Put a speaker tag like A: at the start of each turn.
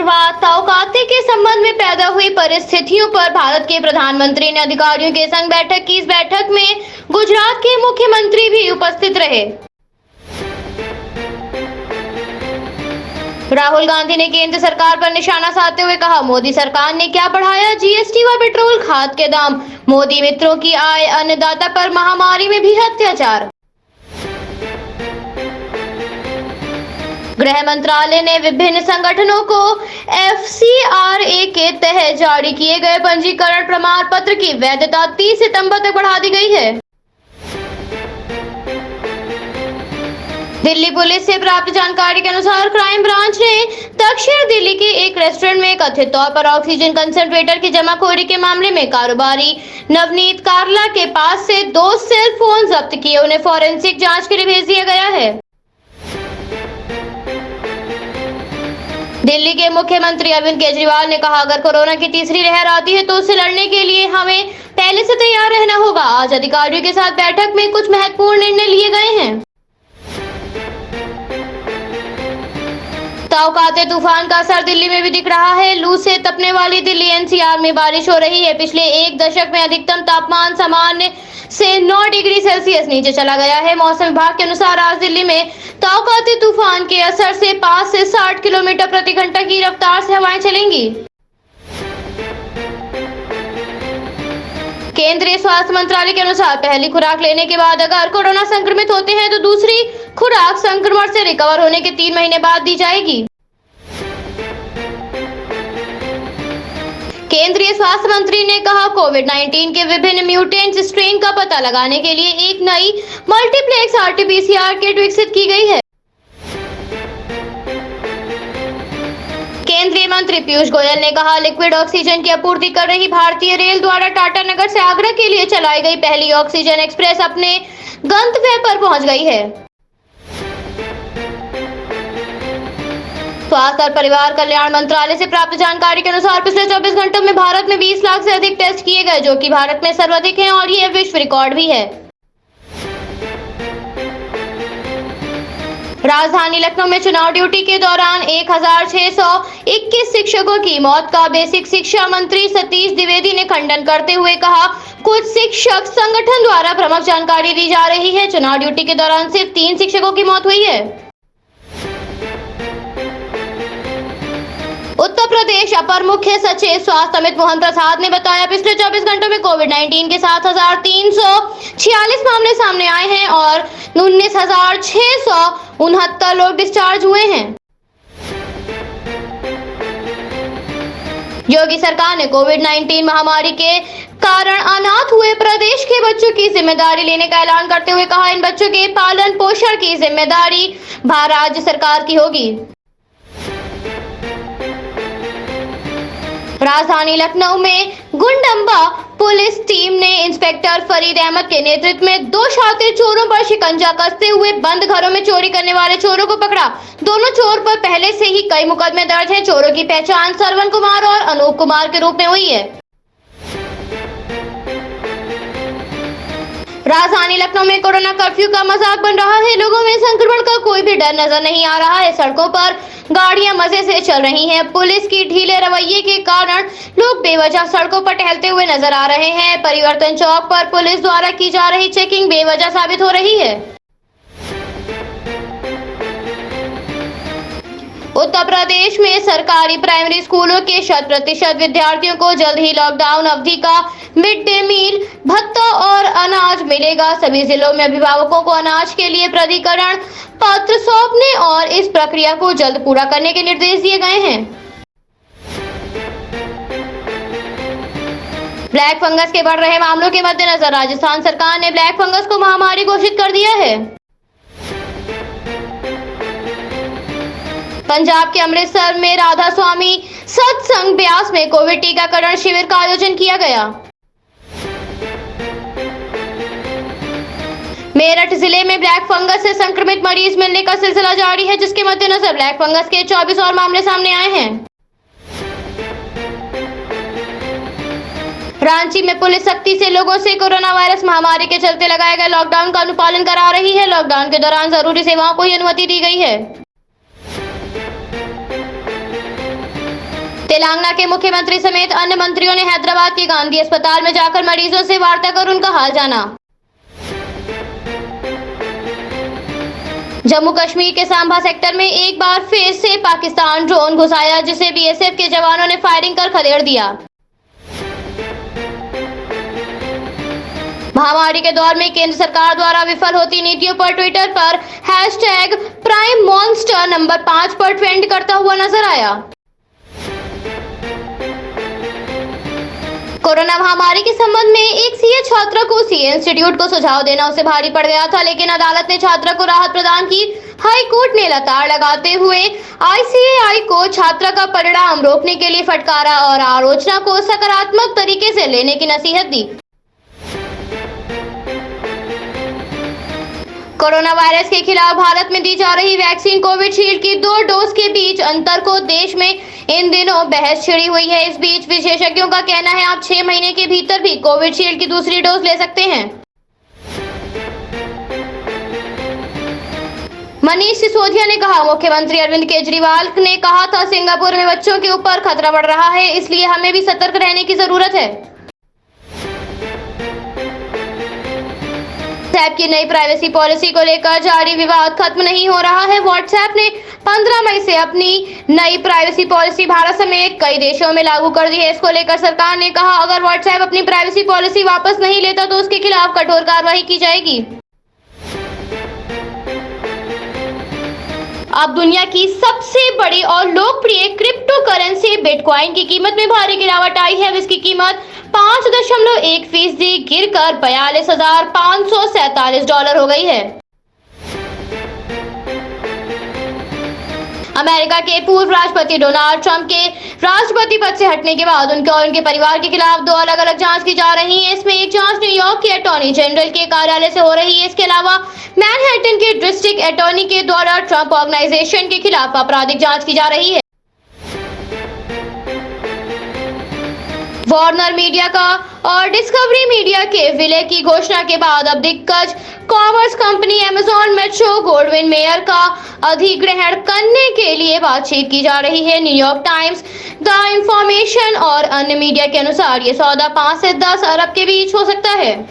A: चक्रवात ताउकाते के संबंध में पैदा हुई परिस्थितियों पर भारत के प्रधानमंत्री ने अधिकारियों के संग बैठक की। इस बैठक में गुजरात के मुख्यमंत्री भी उपस्थित रहे। राहुल गांधी ने केंद्र सरकार पर निशाना साधते हुए कहा, मोदी सरकार ने क्या बढ़ाया जीएसटी व पेट्रोल खाद के दाम। मोदी मित्रों की आय, अन्नदाता पर महामारी में भी अत्याचार। गृह मंत्रालय ने विभिन्न संगठनों को FCRA के तहत जारी किए गए पंजीकरण प्रमाण पत्र की वैधता 30 सितंबर तक बढ़ा दी गई है। दिल्ली पुलिस से प्राप्त जानकारी के अनुसार क्राइम ब्रांच ने दक्षिण दिल्ली के एक रेस्टोरेंट में कथित तौर पर ऑक्सीजन कंसंट्रेटर की जमाखोरी के मामले में कारोबारी नवनीत कारला के पास से 2 सेल फोन जब्त किए। उन्हें फॉरेंसिक जांच के लिए भेज दिया गया है। दिल्ली के मुख्यमंत्री अरविंद केजरीवाल ने कहा, अगर कोरोना की तीसरी लहर आती है तो उससे लड़ने के लिए हमें पहले से तैयार रहना होगा। आज अधिकारियों के साथ बैठक में कुछ महत्वपूर्ण निर्णय लिए गए हैं। ताउकाते तूफान का असर दिल्ली में भी दिख रहा है। लू से तपने वाली दिल्ली NCR में बारिश हो रही है। पिछले एक दशक में अधिकतम तापमान सामान्य से 9 डिग्री सेल्सियस नीचे चला गया है। मौसम विभाग के अनुसार आज दिल्ली में ताउकाते तूफान के असर से 5 से 60 किलोमीटर प्रति घंटा की रफ्तार से हवाएं चलेंगी। केंद्रीय स्वास्थ्य मंत्रालय के अनुसार पहली खुराक लेने के बाद अगर कोरोना संक्रमित होते हैं तो दूसरी खुराक संक्रमण से रिकवर होने के 3 महीने बाद दी जाएगी। केंद्रीय स्वास्थ्य मंत्री ने कहा, कोविड-19 के विभिन्न म्यूटेंट स्ट्रेन का पता लगाने के लिए एक नई मल्टीप्लेक्स RT-PCR किट विकसित की गई है। केंद्रीय मंत्री पीयूष गोयल ने कहा, लिक्विड ऑक्सीजन की आपूर्ति कर रही भारतीय रेल द्वारा टाटानगर से आगरा के लिए चलाई गई पहली ऑक्सीजन एक्सप्रेस अपने गंतव्य पर पहुंच गई है। स्वास्थ्य और परिवार कल्याण मंत्रालय से प्राप्त जानकारी के अनुसार पिछले 24 घंटों में भारत में 20 लाख से अधिक टेस्ट किए गए, जो कि भारत में सर्वाधिक है और ये विश्व रिकॉर्ड भी है। राजधानी लखनऊ में चुनाव ड्यूटी के दौरान 1621 शिक्षकों की मौत का बेसिक शिक्षा मंत्री सतीश द्विवेदी ने खंडन करते हुए कहा, कुछ शिक्षक संगठन द्वारा भ्रामक जानकारी दी जा रही है। चुनाव ड्यूटी के दौरान सिर्फ 3 शिक्षकों की मौत हुई है। उत्तर प्रदेश अपर मुख्य सचिव स्वास्थ्य अमित मोहन प्रसाद ने बताया, पिछले 24 घंटों में कोविड-19 के 7,346 मामले सामने आए हैं और 19,669 लोग डिस्चार्ज हुए हैं। योगी सरकार ने कोविड-19 महामारी के कारण अनाथ हुए प्रदेश के बच्चों की जिम्मेदारी लेने का ऐलान करते हुए कहा, इन बच्चों के पालन पोषण की जिम्मेदारी राज्य सरकार की होगी। राजधानी लखनऊ में गुंडम्बा पुलिस टीम ने इंस्पेक्टर फरीद अहमद के नेतृत्व में 2 शातिर चोरों पर शिकंजा कसते हुए बंद घरों में चोरी करने वाले चोरों को पकड़ा। दोनों चोर पर पहले से ही कई मुकदमे दर्ज हैं। चोरों की पहचान सरवन कुमार और अनूप कुमार के रूप में हुई है। राजधानी लखनऊ में कोरोना कर्फ्यू का मजाक बन रहा है। लोगों में संक्रमण का कोई भी डर नजर नहीं आ रहा है। सड़कों पर गाड़ियां मजे से चल रही हैं। पुलिस की ढीले रवैये के कारण लोग बेवजह सड़कों पर टहलते हुए नजर आ रहे हैं। परिवर्तन चौक पर पुलिस द्वारा की जा रही चेकिंग बेवजह साबित हो रही है। उत्तर प्रदेश में सरकारी प्राइमरी स्कूलों के 100% विद्यार्थियों को जल्द ही लॉकडाउन अवधि का मिड डे मील भत्ता और अनाज मिलेगा। सभी जिलों में अभिभावकों को अनाज के लिए प्राधिकरण पत्र सौंपने और इस प्रक्रिया को जल्द पूरा करने के निर्देश दिए गए हैं। ब्लैक फंगस के बढ़ रहे मामलों के मद्देनजर राजस्थान सरकार ने ब्लैक फंगस को महामारी घोषित कर दिया है। पंजाब के अमृतसर में राधा स्वामी सत्संग ब्यास में कोविड टीकाकरण शिविर का आयोजन किया गया। मेरठ जिले में ब्लैक फंगस से संक्रमित मरीज मिलने का सिलसिला जारी है, जिसके मद्देनजर ब्लैक फंगस के 24 और मामले सामने आए हैं। रांची में पुलिस सख्ती से लोगों से कोरोना वायरस महामारी के चलते लगाए गए लॉकडाउन का अनुपालन करा रही है। लॉकडाउन के दौरान जरूरी सेवाओं को ही अनुमति दी गई है। तेलंगाना के मुख्यमंत्री समेत अन्य मंत्रियों ने हैदराबाद के गांधी अस्पताल में जाकर मरीजों से वार्ता कर उनका हाल जाना। जम्मू कश्मीर के सांबा सेक्टर में एक बार फिर से पाकिस्तान ड्रोन घुसाया, जिसे बीएसएफ के जवानों ने फायरिंग कर खदेड़ दिया। महामारी के दौर में केंद्र सरकार द्वारा विफल होती नीतियों पर ट्विटर पर हैशटैग प्राइम मॉन्स्टर नंबर 5 पर ट्रेंड करता हुआ नजर आया। कोरोना महामारी के संबंध में एक सीए छात्र को सीए इंस्टीट्यूट को सुझाव देना उसे भारी पड़ गया था, लेकिन अदालत ने छात्र को राहत प्रदान की। हाई कोर्ट ने लताड़ लगाते हुए आईसीएआई को छात्र का परिणाम रोकने के लिए फटकारा और आलोचना को सकारात्मक तरीके से लेने की नसीहत दी। कोरोना वायरस के खिलाफ भारत में दी जा रही वैक्सीन कोविशील्ड की 2 डोज के बीच अंतर को देश में इन दिनों बहस छिड़ी हुई है। इस बीच विशेषज्ञों का कहना है आप 6 महीने के भीतर भी कोविशील्ड की दूसरी डोज ले सकते हैं। मनीष सिसोदिया ने कहा, मुख्यमंत्री अरविंद केजरीवाल ने कहा था सिंगापुर में बच्चों के ऊपर खतरा बढ़ रहा है, इसलिए हमें भी सतर्क रहने की जरूरत है। व्हाट्सएप की नई प्राइवेसी पॉलिसी को लेकर जारी विवाद खत्म नहीं हो रहा है। व्हाट्सएप ने 15 मई से अपनी नई प्राइवेसी पॉलिसी भारत समेत कई देशों में लागू कर दी है। इसको लेकर सरकार ने कहा अगर व्हाट्सएप अपनी प्राइवेसी पॉलिसी वापस नहीं लेता तो उसके खिलाफ कठोर कार्रवाई की जाएगी। अब दुनिया की सबसे बड़ी और लोकप्रिय क्रिप्टो करेंसी बिटकॉइन की कीमत में भारी गिरावट आई है। इसकी कीमत 5.1% गिरकर $42,547 हो गई है। अमेरिका के पूर्व राष्ट्रपति डोनाल्ड ट्रंप के राष्ट्रपति पद से हटने के बाद उनके और उनके परिवार के खिलाफ 2 अलग-अलग जांच की जा रही है। इसमें एक जांच न्यूयॉर्क के अटॉर्नी जनरल के कार्यालय से हो रही है। इसके अलावा मैनहट्टन के डिस्ट्रिक्ट अटॉर्नी के द्वारा ट्रंप ऑर्गेनाइजेशन के खिलाफ आपराधिक जांच की जा रही है। वार्नर मीडिया का और डिस्कवरी मीडिया के विलय की घोषणा के बाद अब दिग्गज commerce company Amazon metro Gold Wing mayor का अधिग्रहण करने के लिए बातचीत की जा रही है। न्यूयॉर्क टाइम्स, द इंफॉर्मेशन और अन्य मीडिया के अनुसार ये सौदा 5 से 10 अरब के बीच हो सकता है।